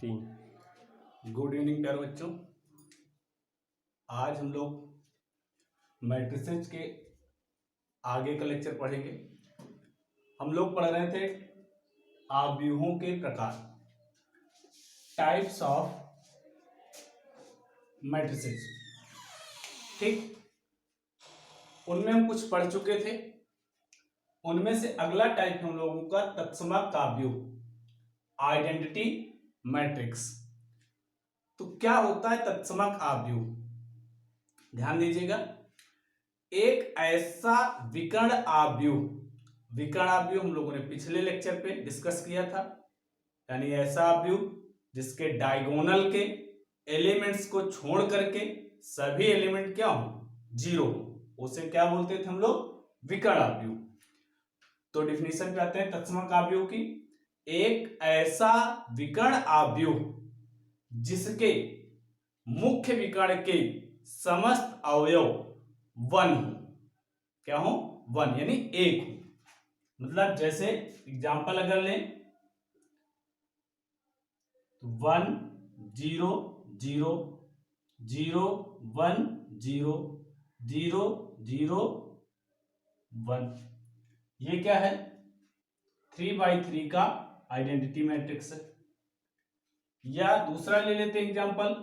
3। Good evening प्यारे बच्चों। आज हम लोग मैट्रिसेस के आगे का लेक्चर पढ़ेंगे। हम लोग पढ़ रहे थे आव्यूहों के प्रकार, टाइप्स ऑफ मैट्रिसेस। ठीक, उनमें हम कुछ पढ़ चुके थे। उनमें से अगला टाइप हम लोगों का तत्समक आव्यूह, आइडेंटिटी मैट्रिक्स। तो क्या होता है तत्समक आव्यूह? ध्यान दीजिएगा, एक ऐसा विकर्ण आव्यूह, विकर्ण आव्यूह हम लोगों ने पिछले लेक्चर पे डिस्कस किया था, यानी ऐसा आव्यूह जिसके डायगोनल के एलिमेंट्स को छोड़ करके सभी एलिमेंट क्या हो, जीरो हो, उसे क्या बोलते थे हम लोग? विकर्ण आव्यूह। तो डिफिनेशन पे आते हैं तत्समक आव्यूह की। एक ऐसा विकर्ण आव्यूह जिसके मुख्य विकर्ण के समस्त अवयव वन हो। क्या हो? वन, यानी एक हो। मतलब जैसे एग्जांपल अगर लें, 1 0 0 0 1 0 0 0 1, ये क्या है? 3x3 का आइडेंटिटी मैट्रिक्स है। या दूसरा ले लेते हैं एग्जांपल,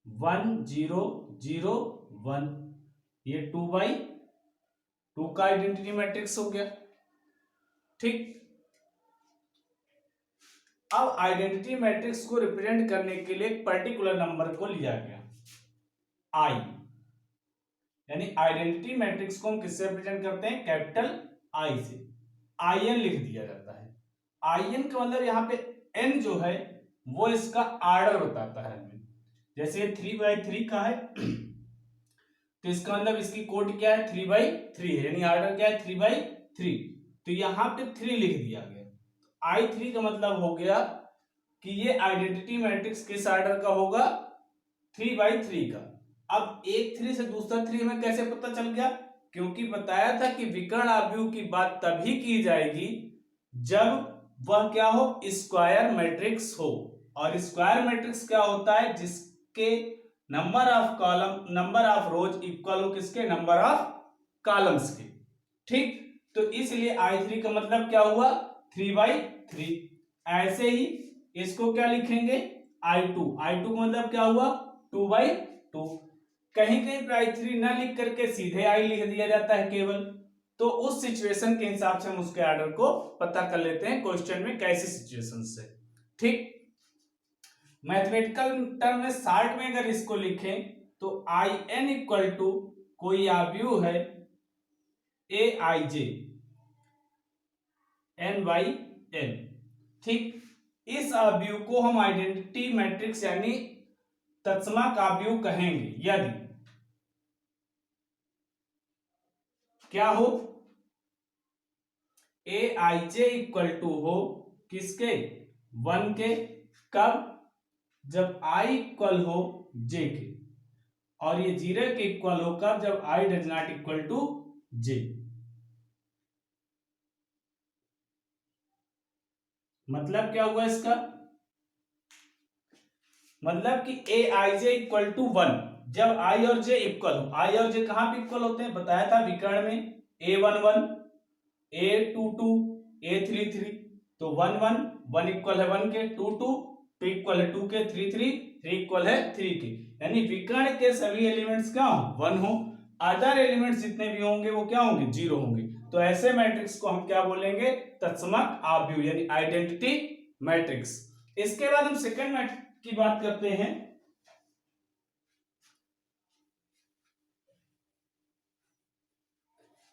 1 0 0 1, ये 2x2 का आइडेंटिटी मैट्रिक्स हो गया। ठीक, अब आइडेंटिटी मैट्रिक्स को रिप्रेजेंट करने के लिए एक पर्टिकुलर नंबर को लिया गया, आई। यानी आइडेंटिटी मैट्रिक्स को हम किससे रिप्रेजेंट करते हैं? कैपिटल आई से। आई एन लिख दिया जाता है। आई एन का मतलब यहाँ पे एन जो है वो इसका आर्डर बताता है हमें। जैसे 3x3 का है तो इसका मतलब इसकी कोड क्या है? 3x3 है, यानी आर्डर क्या है? 3x3। तो यहाँ पे 3 लिख दिया गया। I3 का मतलब हो गया कि ये आइडेंटिटी मैट्रिक्स किस आर्डर का होगा? 3x3 का। अब एक 3 से दूसरा 3 हमें कैसे पता चल गया? क्योंकि बताया था कि विकर्ण आव्यूह की बात तभी की जाएगी जब वह क्या हो? स्क्वायर मैट्रिक्स हो। और स्क्वायर मैट्रिक्स क्या होता है? जिसके number of column, number of rose equal हो किसके? नंबर ऑफ कॉलम्स के। ठीक, तो इसलिए I3 का मतलब क्या हुआ? 3x3। ऐसे ही इसको क्या लिखेंगे? I2। I2 का मतलब क्या हुआ? 2x2। कहीं कहीं पे I3 ना लिख करके सीधे I लिख दिया जाता है केवल। तो उस सिचुएशन के हिसाब से हम उसके ऑर्डर को पता कर लेते हैं क्वेश्चन में कैसी सिचुएशन से। ठीक, मैथमेटिकल टर्म में शॉर्ट में अगर इसको लिखें तो IN इक्वल टू कोई आव्यूह है AIJ NYN। ठीक, इस आव्यूह को हम आइडेंटिटी मैट्रिक्स यानी तत्समक आव्यूह कहेंगे यदि क्या हो? AIJ इक्वल टू हो किसके? 1 के। कब? जब I इक्वल हो J के। और ये 0 के इक्वल हो कब? जब I does not equal to J। मतलब क्या हुआ इसका? मतलब कि AIJ इक्वल टू 1 जब I और J इक्वल हो। I और J कहां पे इक्वल होते हैं? बताया था विकर्ण में, A11 A22 A33। तो 1 1 1 इक्वल है 1 के, 2 2 2 इक्वल है 2 के, 3 3 3 इक्वल है 3 के। यानी विकर्ण के सभी एलिमेंट्स क्या हो? 1 हो। अदर एलिमेंट्स जितने भी होंगे वो क्या होंगे? 0 होंगे। तो ऐसे मैट्रिक्स को हम क्या बोलेंगे? तत्समक आव्यूह यानी आइडेंटिटी मैट्रिक्स। इसके बाद हम सेकंड मैट्रिक्स की बात करते हैं।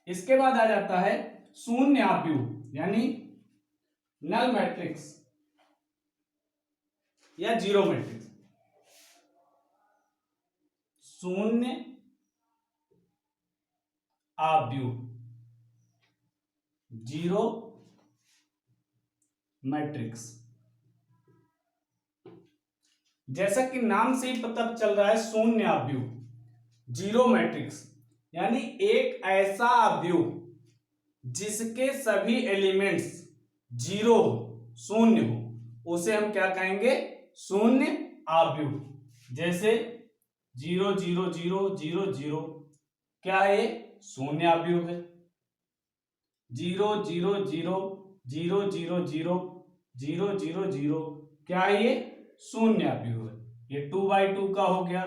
इसके बाद आ जाता है शून्य आव्यूह यानी नल मैट्रिक्स या जीरो मैट्रिक्स। शून्य आव्यूह, जीरो मैट्रिक्स। जैसा कि नाम से ही पता चल रहा है, शून्य आव्यूह, जीरो मैट्रिक्स, यानी एक ऐसा आव्यूह जिसके सभी एलिमेंट्स जीरो हो, शून्य हो, उसे हम क्या कहेंगे, शून्य आव्यूह। जैसे 0 0 0 0 0 क्या है, शून्य आव्यूह है। 0 0 0 0 0 0 0 0 0 क्या है, ये शून्य आव्यूह है। ये 2/2 का हो गया,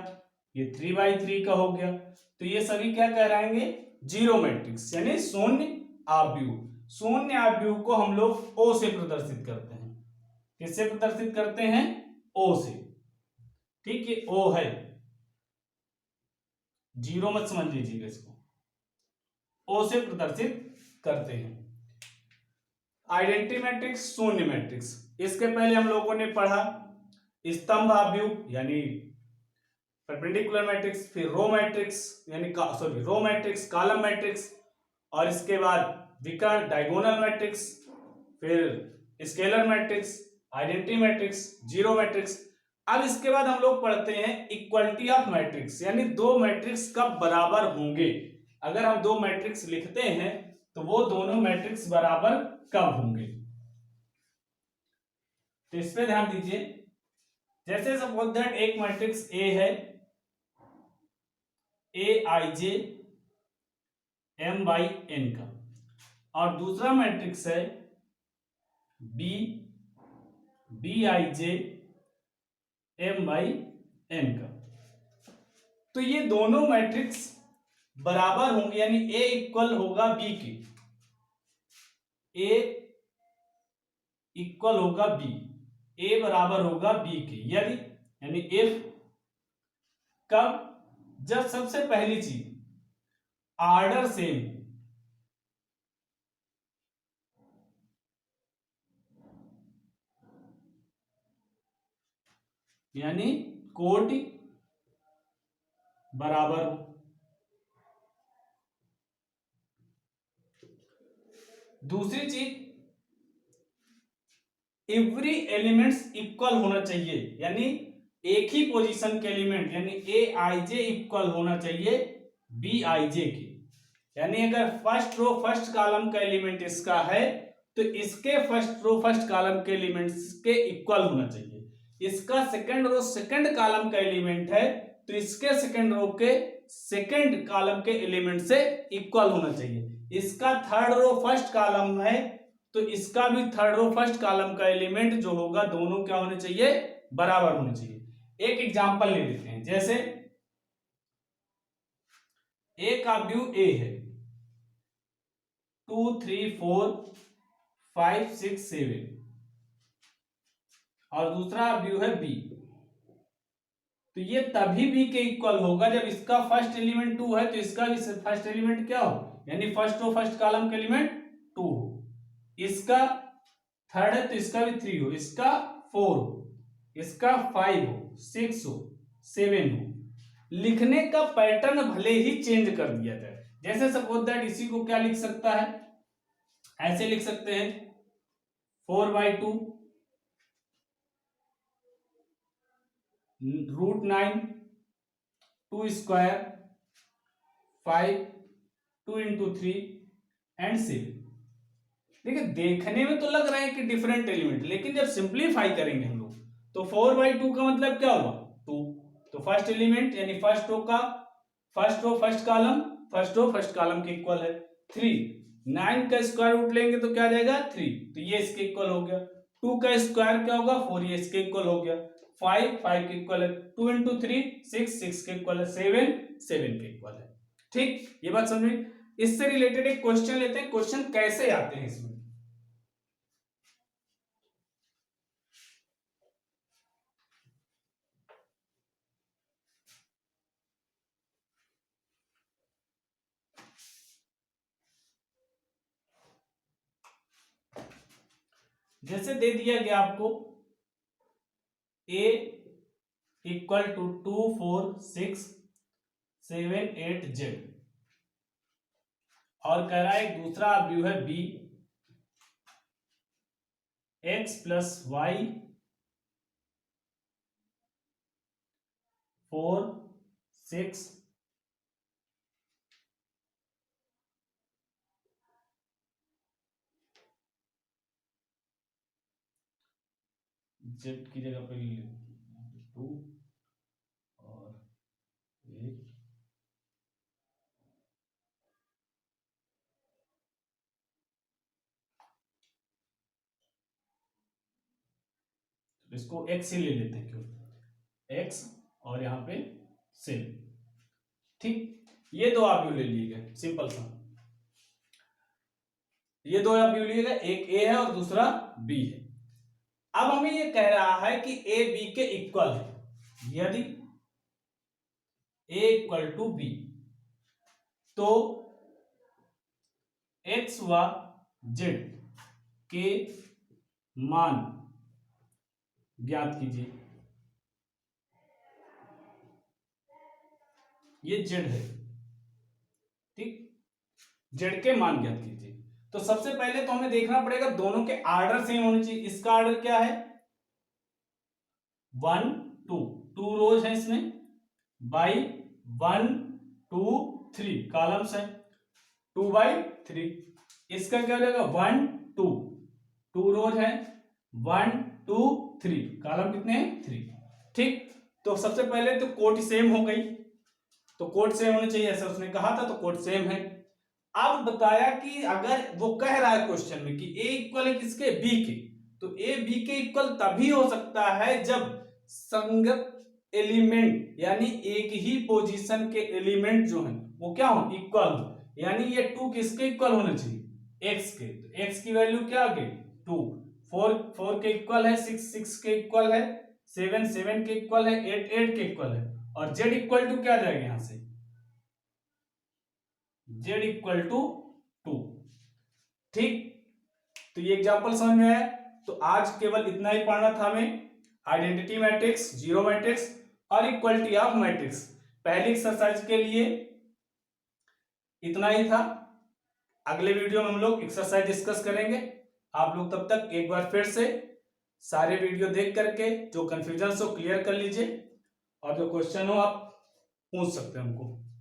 ये 3/3 का हो गया। तो ये सभी क्या कहलाएंगे, जीरो मैट्रिक्स यानी शून्य आव्यूह। शून्य आव्यूह को हम लोग ओ से प्रदर्शित करते हैं। किससे प्रदर्शित करते हैं, ओ से। ठीक है, ओ है, जीरो मत समझ लीजिएगा इसको, ओ से प्रदर्शित करते हैं। आइडेंटिटी मैट्रिक्स, शून्य मैट्रिक्स, इसके पहले हम लोगों ने पढ़ा स्तंभ आव्यूह यानी परपेंडिकुलर मैट्रिक्स, फिर रो मैट्रिक्स यानी रो मैट्रिक्स, कॉलम मैट्रिक्स, और इसके बाद विकर्ण डायगोनल मैट्रिक्स, फिर scalar matrix, identity matrix, zero matrix. अब इसके बाद हम लोग पढ़ते हैं इक्वलिटी ऑफ मैट्रिक्स यानी दो मैट्रिक्स कब बराबर होंगे। अगर हम दो मैट्रिक्स लिखते हैं तो वो दोनों मैट्रिक्स बराबर कब होंगे, तो इस पे ध्यान दीजिए। जैसे सपोज दैट एक मैट्रिक्स ए है, Aij m/n का, और दूसरा मैट्रिक्स है Bij m/n का। तो ये दोनों मैट्रिक्स बराबर होंगे यानी A इक्वल होगा B के, A इक्वल होगा B, A बराबर होगा B के, यदि यानी इफ, कब, जब सबसे पहली चीज ऑर्डर सेम, यानी कोटि बराबर हो। दूसरी चीज एवरी एलिमेंट्स इक्वल होना चाहिए, यानी एक ही पोजीशन के एलिमेंट यानी Aij इक्वल होना चाहिए Bij के। यानी अगर फर्स्ट रो फर्स्ट कॉलम का एलिमेंट इसका है तो इसके फर्स्ट रो फर्स्ट कॉलम के एलिमेंट्स के इक्वल होना चाहिए। इसका सेकंड रो सेकंड कॉलम का एलिमेंट है तो इसके सेकंड रो के सेकंड कॉलम के एलिमेंट से इक्वल होना चाहिए। इसका थर्ड रो फर्स्ट कॉलम है तो इसका भी थर्ड रो फर्स्ट कॉलम का एलिमेंट जो होगा दोनों क्या होने चाहिए, बराबर होने चाहिए। एक एग्जांपल ले लेते हैं, जैसे ए का व्यू ए है, 2 3 4 5 6 7, और दूसरा व्यू है बी, तो ये तभी बी के इक्वल होगा जब इसका फर्स्ट एलिमेंट 2 है तो इसका भी फर्स्ट एलिमेंट क्या हो, यानी फर्स्ट रो फर्स्ट कॉलम के एलिमेंट 2 हो। इसका थर्ड है तो इसका भी 3 हो, इसका 4 हो, इसका 5 हो, 6 हो, 7 हो। लिखने का पैटर्न भले ही चेंज कर दिया जाए, जैसे सपोज दैट इसी को क्या लिख सकता है, ऐसे लिख सकते हैं 4/2 √9 2 स्क्वायर 5 2 into 3 एंड 7। देखिए देखने में तो लग रहा है कि डिफरेंट एलिमेंट, लेकिन जब सिंप्लीफाई करेंगे हम लोग तो 4/2 का मतलब क्या हुआ 2, तो फर्स्ट एलिमेंट यानी फर्स्ट रो फर्स्ट कॉलम के इक्वल है। 3 9 का स्क्वायर रूट लेंगे तो क्या आ जाएगा 3, तो ये इसके इक्वल हो गया। 2 का स्क्वायर क्या होगा 4, ये इसके इक्वल हो गया। 5 5 के इक्वल है, 2 into 3 6 6 के इक्वल है, 7 7 के इक्वल है। ठीक, ये बात समझ में। इससे रिलेटेड एक क्वेश्चन लेते हैं, क्वेश्चन कैसे आते हैं इसमें। जैसे दे दिया गया आपको a इक्वल टू 2 4 6 7 8 z, और कह रहा है एक दूसरा व्यू है b x + y 4 6 जेड की जगह पे 2 और 1, इसको एक्स ही ले लेते हैं, क्यों एक्स और यहाँ पे सेम। ठीक, ये दो आप यू ले लिए गए, सिंपल सा, ये दो आप यू लिए गए, एक ए है और दूसरा बी है। अब हमें ये कह रहा है कि ए बी के इक्वल है। यदि ए इक्वल टू बी तो एक्स व जेड के मान ज्ञात कीजिए। ये जेड है, ठीक, जेड के मान ज्ञात कीजिए। तो सबसे पहले तो हमें देखना पड़ेगा दोनों के आर्डर सेम होने चाहिए। इसका आर्डर क्या है 1 2, 2 रोज है इसमें, बाई 1 2 3 कॉलम्स है, 2 बाई 3। इसका क्या हो जाएगा 1 2, 2 रोज है, 1 2 3 कॉलम कितने हैं 3। ठीक, तो सबसे पहले तो कोट सेम हो गई, तो कोट सेम होने चाहिए, ऐसा उसने कहा था, तो कोट सेम है। अब बताया कि अगर वो कह रहा है क्वेश्चन में कि ए इक्वल है किसके बी के, तो ए बी के इक्वल तभी हो सकता है जब संगत एलिमेंट यानी एक ही पोजीशन के एलिमेंट जो है वो क्या हो इक्वल हो। यानी ये 2 किसके इक्वल होने चाहिए एक्स के, तो एक्स की वैल्यू क्या आ गई 2, 4 4 के इक्वल है, 6 6 के इक्वल है, 7 7 के इक्वल है, 8 8 के इक्वल है, और जेड इक्वल टू क्या जाएगा यहां से z इक्वल टू 2। ठीक, तो ये एग्जांपल समझ में आया। तो आज केवल इतना ही पढ़ना था हमें, आइडेंटिटी मैट्रिक्स, जीरो मैट्रिक्स और इक्वलिटी ऑफ मैट्रिक्स। पहली एक्सरसाइज के लिए इतना ही था। अगले वीडियो में हम लोग एक्सरसाइज डिस्कस करेंगे। आप लोग तब तक एक बार फिर से सारे वीडियो देख करके जो कंफ्यूजन हो क्लियर कर लीजिए, और जो क्वेश्चन हो आप पूछ सकते हैं हमको।